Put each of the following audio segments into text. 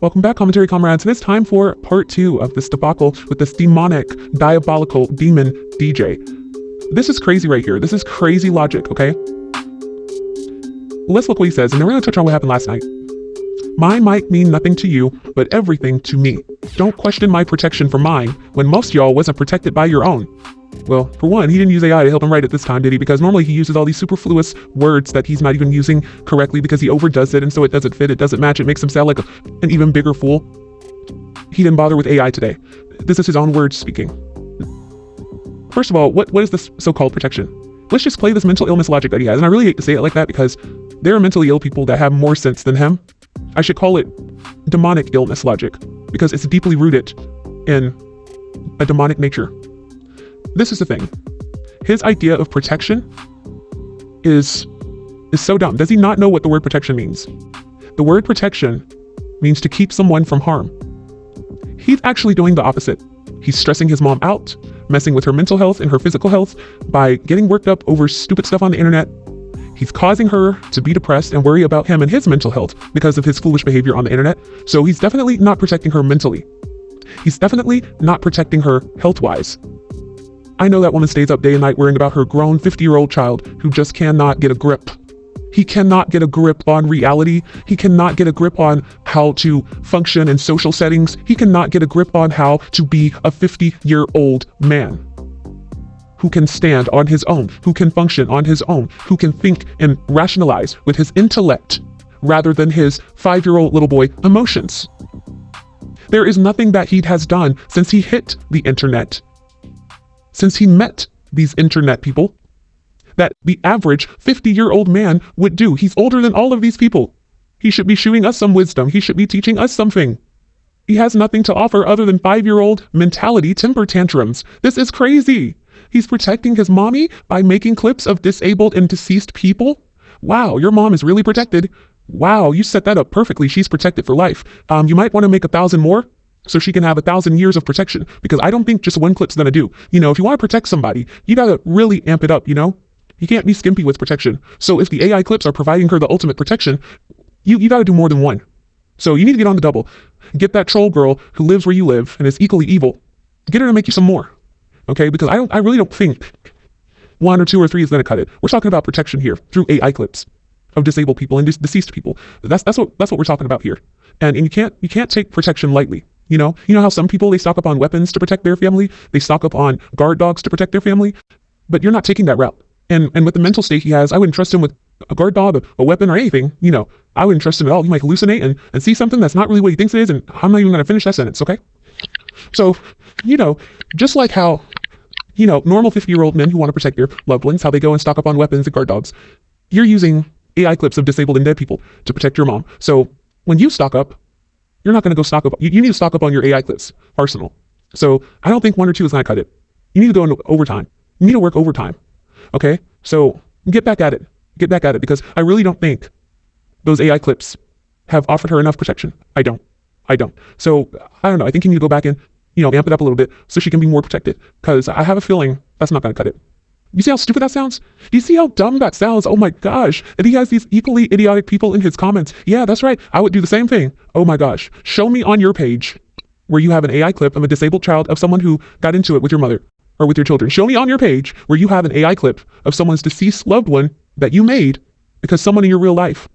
Welcome back, commentary comrades, and it's time for part 2 of this debacle with this demonic, diabolical demon DJ. This is crazy right here. This is crazy logic, okay? Let's look what he says, and then we're going to touch on what happened last night. Mine might mean nothing to you, but everything to me. Don't question my protection for mine when most y'all wasn't protected by your own. Well, for one, he didn't use AI to help him write it this time, did he? Because normally he uses all these superfluous words that he's not even using correctly because he overdoes it, and so it doesn't fit, it doesn't match, it makes him sound like an even bigger fool. He didn't bother with AI today. This is his own words speaking. First of all, what is this so-called protection? Let's just play this mental illness logic that he has, and I really hate to say it like that because there are mentally ill people that have more sense than him. I should call it demonic illness logic because it's deeply rooted in a demonic nature. This is the thing. His idea of protection is so dumb. Does he not know what the word protection means? The word protection means to keep someone from harm. He's actually doing the opposite. He's stressing his mom out, messing with her mental health and her physical health by getting worked up over stupid stuff on the internet. He's causing her to be depressed and worry about him and his mental health because of his foolish behavior on the internet. So he's definitely not protecting her mentally. He's definitely not protecting her health-wise. I know that woman stays up day and night worrying about her grown 50-year-old child who just cannot get a grip. He cannot get a grip on reality. He cannot get a grip on how to function in social settings. He cannot get a grip on how to be a 50-year-old man who can stand on his own, who can function on his own, who can think and rationalize with his intellect rather than his 5-year-old little boy emotions. There is nothing that he has done since he hit the internet, since he met these internet people, that the average 50-year-old man would do. He's older than all of these people. He should be showing us some wisdom. He should be teaching us something. He has nothing to offer other than 5-year-old mentality temper tantrums. This is crazy. He's protecting his mommy by making clips of disabled and deceased people. Wow, your mom is really protected. Wow, you set that up perfectly. She's protected for life. You might want to make 1,000 more so she can have 1,000 years of protection, because I don't think just one clip's gonna do. You know, if you want to protect somebody, you gotta really amp it up, you know? You can't be skimpy with protection. So if the AI clips are providing her the ultimate protection, you gotta do more than one. So you need to get on the double. Get that troll girl who lives where you live and is equally evil. Get her to make you some more. Okay, because I really don't think 1 or 2 or 3 is gonna cut it. We're talking about protection here through AI clips of disabled people and deceased people. That's what we're talking about here. And you can't take protection lightly. You know how some people, they stock up on weapons to protect their family, they stock up on guard dogs to protect their family, but you're not taking that route. And with the mental state he has, I wouldn't trust him with a guard dog, a weapon, or anything. You know, I wouldn't trust him at all. He might hallucinate and see something that's not really what he thinks it is, and I'm not even gonna finish that sentence, okay? So, just like how, normal 50-year-old men who want to protect their loved ones, how they go and stock up on weapons and guard dogs, you're using AI clips of disabled and dead people to protect your mom. So when you stock up, you're not going to go stock up. You need to stock up on your AI clips arsenal. So I don't think 1 or 2 is going to cut it. You need to go into overtime. You need to work overtime. Okay? So get back at it. Get back at it, because I really don't think those AI clips have offered her enough protection. I don't. So I don't know. I think you need to go back and, amp it up a little bit so she can be more protected, because I have a feeling that's not going to cut it. You see how stupid that sounds? Do you see how dumb that sounds? Oh my gosh. And he has these equally idiotic people in his comments. Yeah, that's right. I would do the same thing. Oh my gosh. Show me on your page where you have an AI clip of a disabled child of someone who got into it with your mother or with your children. Show me on your page where you have an AI clip of someone's deceased loved one that you made because someone in your real life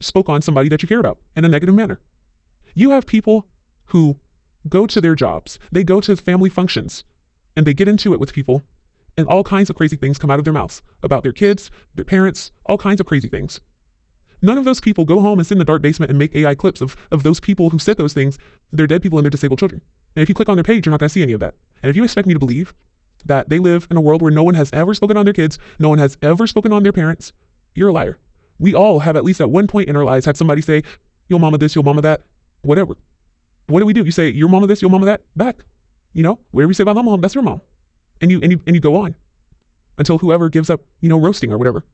spoke on somebody that you care about in a negative manner. You have people who go to their jobs, they go to family functions, and they get into it with people, and all kinds of crazy things come out of their mouths about their kids, their parents, all kinds of crazy things. None of those people go home and sit in the dark basement and make AI clips of those people who said those things, their dead people and their disabled children. And if you click on their page, you're not going to see any of that. And if you expect me to believe that they live in a world where no one has ever spoken on their kids, no one has ever spoken on their parents, you're a liar. We all have, at least at one point in our lives, had somebody say, your mama this, your mama that, whatever. What do? You say, your mama this, your mama that, back. Whatever you say about my mom, that's your mom. And you go on until whoever gives up, roasting or whatever.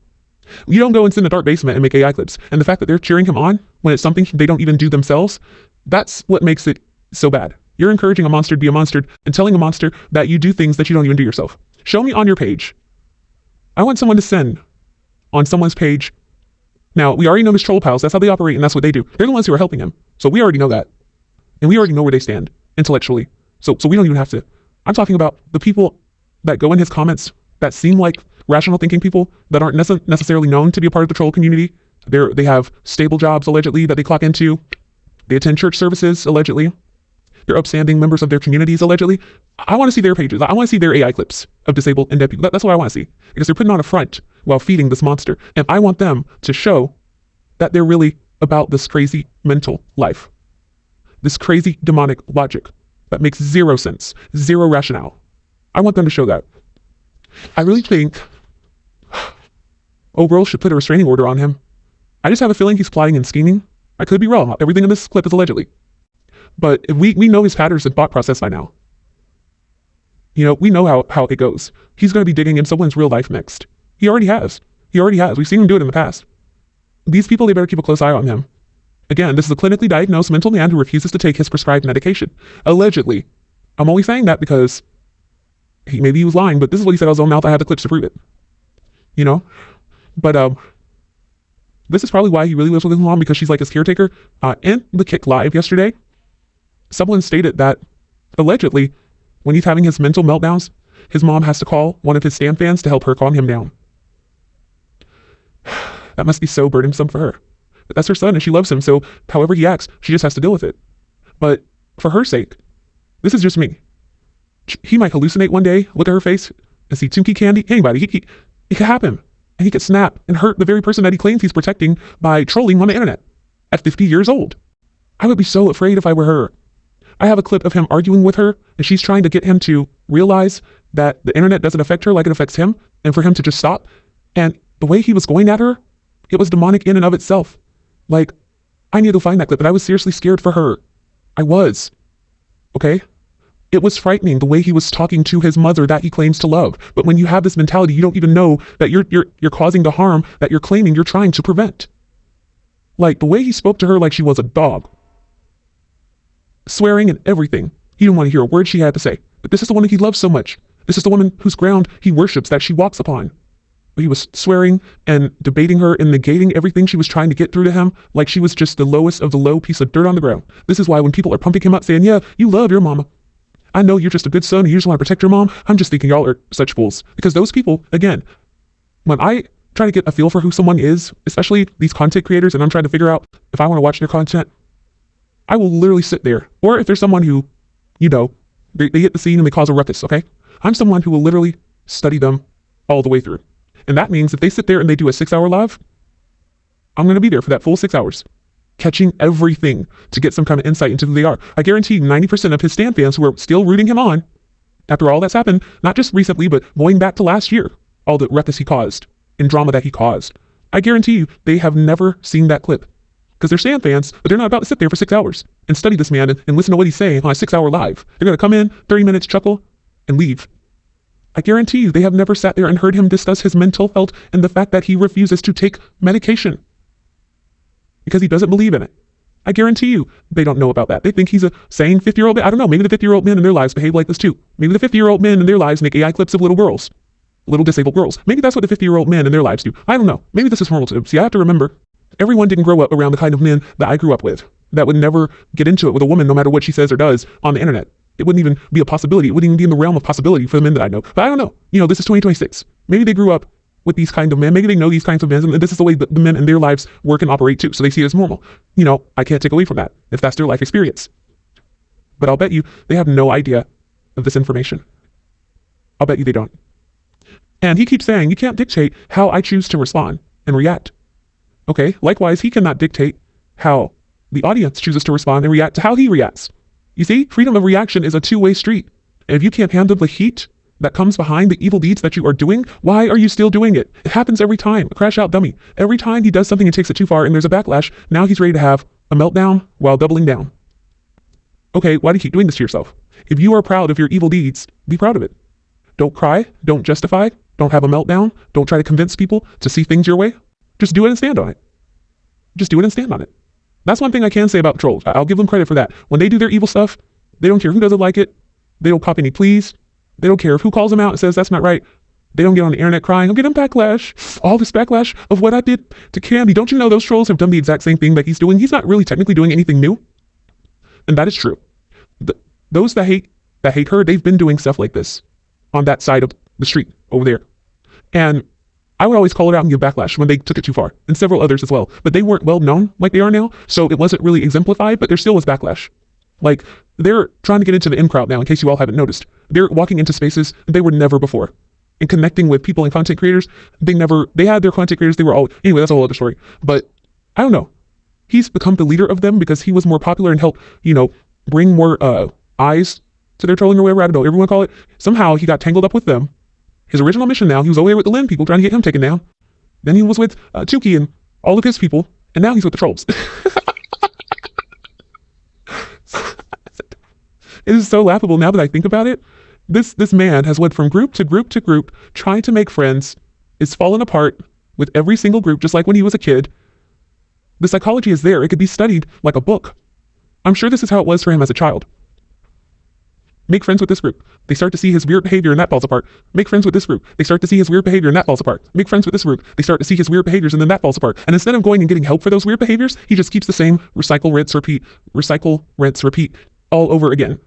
You don't go and sit in a dark basement and make AI clips. And the fact that they're cheering him on when it's something they don't even do themselves, that's what makes it so bad. You're encouraging a monster to be a monster and telling a monster that you do things that you don't even do yourself. Show me on your page. I want someone to send on someone's page. Now, we already know his troll pals. That's how they operate, and that's what they do. They're the ones who are helping him. So we already know that. And we already know where they stand intellectually. So we don't even have to. I'm talking about the people that go in his comments that seem like rational thinking people that aren't necessarily known to be a part of the troll community. They have stable jobs, allegedly, that they clock into. They attend church services, allegedly. They're upstanding members of their communities, allegedly. I want to see their pages. I want to see their AI clips of disabled and dead people. That's what I want to see. Because they're putting on a front while feeding this monster. And I want them to show that they're really about this crazy mental life. This crazy demonic logic that makes zero sense, zero rationale. I want them to show that. I really think Oberl should put a restraining order on him. I just have a feeling he's plotting and scheming. I could be wrong. Everything in this clip is allegedly. But we know his patterns and thought process by now. You know, we know how it goes. He's going to be digging in someone's real life next. He already has. We've seen him do it in the past. These people, they better keep a close eye on him. Again, this is a clinically diagnosed mental man who refuses to take his prescribed medication. Allegedly. I'm only saying that because maybe he was lying, but this is what he said out of his own mouth. I have the clips to prove it. You know? But this is probably why he really lives with his mom, because she's like his caretaker. In the Kick Live yesterday, someone stated that allegedly, when he's having his mental meltdowns, his mom has to call one of his Stan fans to help her calm him down. That must be so burdensome for her. But that's her son and she loves him, so however he acts, she just has to deal with it. But for her sake, this is just me. He might hallucinate one day, look at her face, and see Tunky Candy. Anybody, it could happen. And he could snap and hurt the very person that he claims he's protecting by trolling on the internet at 50 years old. I would be so afraid if I were her. I have a clip of him arguing with her, and she's trying to get him to realize that the internet doesn't affect her like it affects him, and for him to just stop. And the way he was going at her, it was demonic in and of itself. Like, I need to find that clip, but I was seriously scared for her. I was. Okay? It was frightening the way he was talking to his mother that he claims to love. But when you have this mentality, you don't even know that you're causing the harm that you're claiming you're trying to prevent. Like, the way he spoke to her like she was a dog. Swearing and everything. He didn't want to hear a word she had to say. But this is the woman he loves so much. This is the woman whose ground he worships, that she walks upon. But he was swearing and debating her and negating everything she was trying to get through to him like she was just the lowest of the low piece of dirt on the ground. This is why when people are pumping him up saying, yeah, you love your mama. I know you're just a good son and you just want to protect your mom. I'm just thinking y'all are such fools. Because those people, again, when I try to get a feel for who someone is, especially these content creators, and I'm trying to figure out if I want to watch their content, I will literally sit there. Or if there's someone who, you know, they hit the scene and they cause a ruckus, okay? I'm someone who will literally study them all the way through. And that means if they sit there and they do a 6-hour live, I'm going to be there for that full 6 hours, catching everything to get some kind of insight into who they are. I guarantee 90% of his Stan fans who are still rooting him on, after all that's happened, not just recently, but going back to last year, all the ruckus he caused and drama that he caused, I guarantee you they have never seen that clip. Because they're Stan fans, but they're not about to sit there for 6 hours and study this man and listen to what he's saying on a 6-hour live. They're going to come in, 30 minutes, chuckle, and leave. I guarantee you they have never sat there and heard him discuss his mental health and the fact that he refuses to take medication because he doesn't believe in it. I guarantee you they don't know about that. They think he's a sane 50-year-old man. I don't know. Maybe the 50-year-old men in their lives behave like this too. Maybe the 50-year-old men in their lives make AI clips of little girls, little disabled girls. Maybe that's what the 50-year-old men in their lives do. I don't know. Maybe this is normal to them. See, I have to remember, everyone didn't grow up around the kind of men that I grew up with that would never get into it with a woman no matter what she says or does on the internet. It wouldn't even be a possibility. It wouldn't even be in the realm of possibility for the men that I know. But I don't know. You know, this is 2026. Maybe they grew up with these kind of men. Maybe they know these kinds of men. And this is the way the men in their lives work and operate too. So they see it as normal. You know, I can't take away from that if that's their life experience. But I'll bet you they have no idea of this information. I'll bet you they don't. And he keeps saying, you can't dictate how I choose to respond and react. Okay, likewise, he cannot dictate how the audience chooses to respond and react to how he reacts. You see, freedom of reaction is a two-way street. And if you can't handle the heat that comes behind the evil deeds that you are doing, why are you still doing it? It happens every time. A crash out dummy. Every time he does something and takes it too far and there's a backlash, now he's ready to have a meltdown while doubling down. Okay, why do you keep doing this to yourself? If you are proud of your evil deeds, be proud of it. Don't cry. Don't justify. Don't have a meltdown. Don't try to convince people to see things your way. Just do it and stand on it. Just do it and stand on it. That's one thing I can say about trolls. I'll give them credit for that. When they do their evil stuff, they don't care who doesn't like it. They don't cop any pleas. They don't care if who calls them out and says that's not right. They don't get on the internet crying, I'm getting backlash. All this backlash of what I did to Candy. Don't you know those trolls have done the exact same thing that he's doing? He's not really technically doing anything new. And that is true. Those that hate her, they've been doing stuff like this on that side of the street over there. And I would always call it out and give backlash when they took it too far, and several others as well. But they weren't well known like they are now, so it wasn't really exemplified, but there still was backlash. Like, they're trying to get into the in crowd now, in case you all haven't noticed. They're walking into spaces they were never before. And connecting with people and content creators, they had their content creators, they were all, anyway, that's a whole other story. But, I don't know. He's become the leader of them because he was more popular and helped, bring more eyes to their trolling or whatever, I don't know, everyone call it. Somehow, he got tangled up with them. His original mission now, he was over there with the Lin people trying to get him taken down. Then he was with Tukey and all of his people, and now he's with the trolls. It is so laughable now that I think about it. This man has went from group to group to group, trying to make friends, is fallen apart with every single group, just like when he was a kid. The psychology is there. It could be studied like a book. I'm sure this is how it was for him as a child. Make friends with this group. They start to see his weird behavior and that falls apart. Make friends with this group. They start to see his weird behavior and that falls apart. Make friends with this group. They start to see his weird behaviors and then that falls apart. And instead of going and getting help for those weird behaviors, he just keeps the same recycle, rinse, repeat all over again.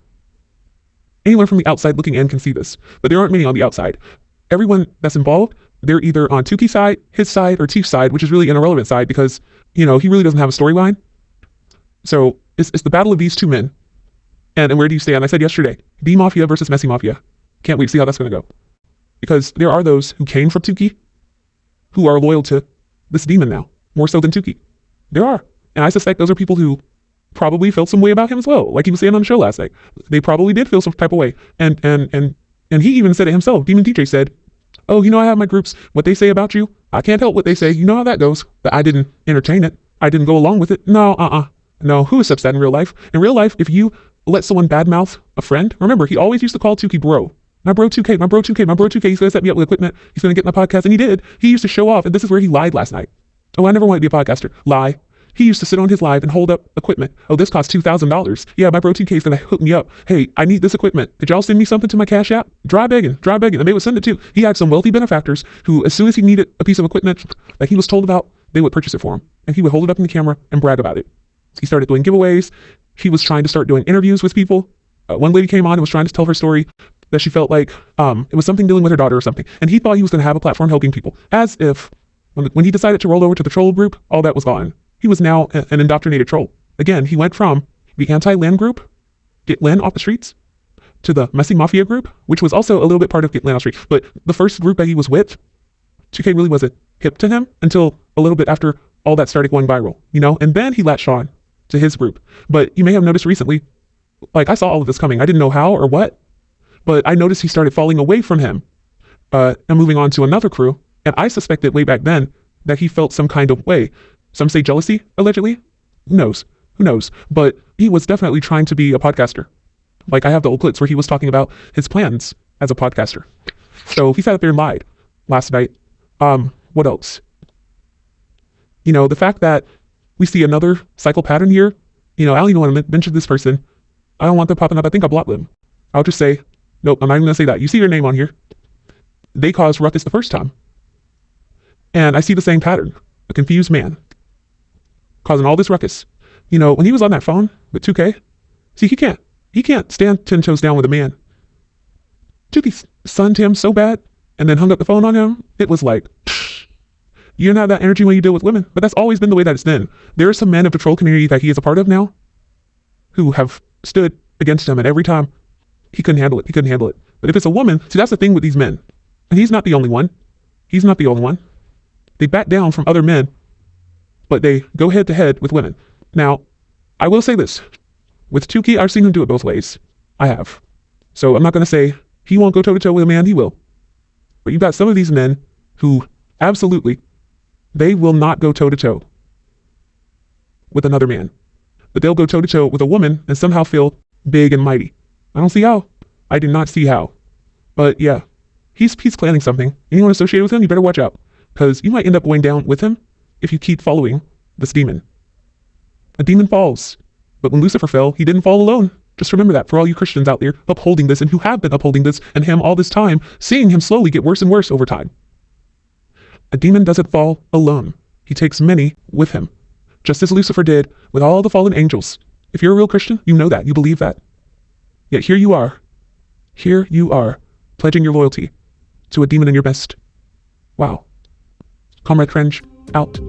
Anyone from the outside looking in can see this, but there aren't many on the outside. Everyone that's involved, they're either on Tukey's side, his side, or Tief's side, which is really an irrelevant side because, he really doesn't have a storyline. So it's the battle of these two men. And where do you stand? I said yesterday, B Mafia versus Messy Mafia. Can't wait to see how that's going to go. Because there are those who came from Tukey who are loyal to this demon now, more so than Tukey. There are. And I suspect those are people who probably felt some way about him as well. Like he was saying on the show last night. They probably did feel some type of way. And he even said it himself. Demon DJ said, oh, I have my groups. What they say about you, I can't help what they say. You know how that goes. But I didn't entertain it. I didn't go along with it. No, No, who accepts that in real life? In real life, if you let someone badmouth a friend, remember, he always used to call Tukey bro. My bro 2K, my bro 2K, my bro 2K. He's going to set me up with equipment. He's going to get my podcast. And he did. He used to show off. And this is where he lied last night. Oh, I never wanted to be a podcaster. Lie. He used to sit on his live and hold up equipment. Oh, this costs $2,000. Yeah, my bro 2K is going to hook me up. Hey, I need this equipment. Did y'all send me something to my Cash App? Dry begging. And they would send it too. He had some wealthy benefactors who, as soon as he needed a piece of equipment that he was told about, they would purchase it for him. And he would hold it up in the camera and brag about it. He started doing giveaways. He was trying to start doing interviews with people. One lady came on and was trying to tell her story that she felt like it was something dealing with her daughter or something. And he thought he was going to have a platform helping people. As if when he decided to roll over to the troll group, all that was gone. He was now an indoctrinated troll. Again, he went from the anti-Lin group, get Lin off the streets, to the Messy Mafia group, which was also a little bit part of get Lin off the street. But the first group that he was with, 2K really wasn't hip to him until a little bit after all that started going viral, and then he latched on to his group. But you may have noticed recently, like I saw all of this coming. I didn't know how or what, but I noticed he started falling away from him and moving on to another crew. And I suspected way back then that he felt some kind of way. Some say jealousy, allegedly. Who knows? But he was definitely trying to be a podcaster. Like I have the old clips where he was talking about his plans as a podcaster. So he sat up there and lied last night. What else? The fact that we see another cycle pattern here. I don't even want to mention this person. I don't want them popping up. I think I blocked them. I'll just say, nope, I'm not even going to say that. You see their name on here. They caused ruckus the first time. And I see the same pattern. A confused man causing all this ruckus. When he was on that phone with 2K, see, he can't stand 10 toes down with a man. 2K sunned him so bad and then hung up the phone on him. It was like, you don't have that energy when you deal with women, but that's always been the way that it's been. There are some men of the troll community that he is a part of now who have stood against him, and every time he couldn't handle it. But if it's a woman, see, that's the thing with these men. And he's not the only one. They back down from other men, but they go head to head with women. Now, I will say this. With Tukey, I've seen him do it both ways. I have. So I'm not going to say he won't go toe-to-toe with a man. He will. But you've got some of these men who absolutely, they will not go toe-to-toe with another man. But they'll go toe-to-toe with a woman and somehow feel big and mighty. I don't see how. I do not see how. But yeah, he's planning something. Anyone associated with him, you better watch out. Because you might end up going down with him if you keep following this demon. A demon falls. But when Lucifer fell, he didn't fall alone. Just remember that for all you Christians out there upholding this and who have been upholding this and him all this time, seeing him slowly get worse and worse over time. A demon doesn't fall alone. He takes many with him. Just as Lucifer did with all the fallen angels If you're a real Christian, you know that, you believe that. Yet here you are, pledging your loyalty to a demon in your midst. Wow. Comrade Cringe, out.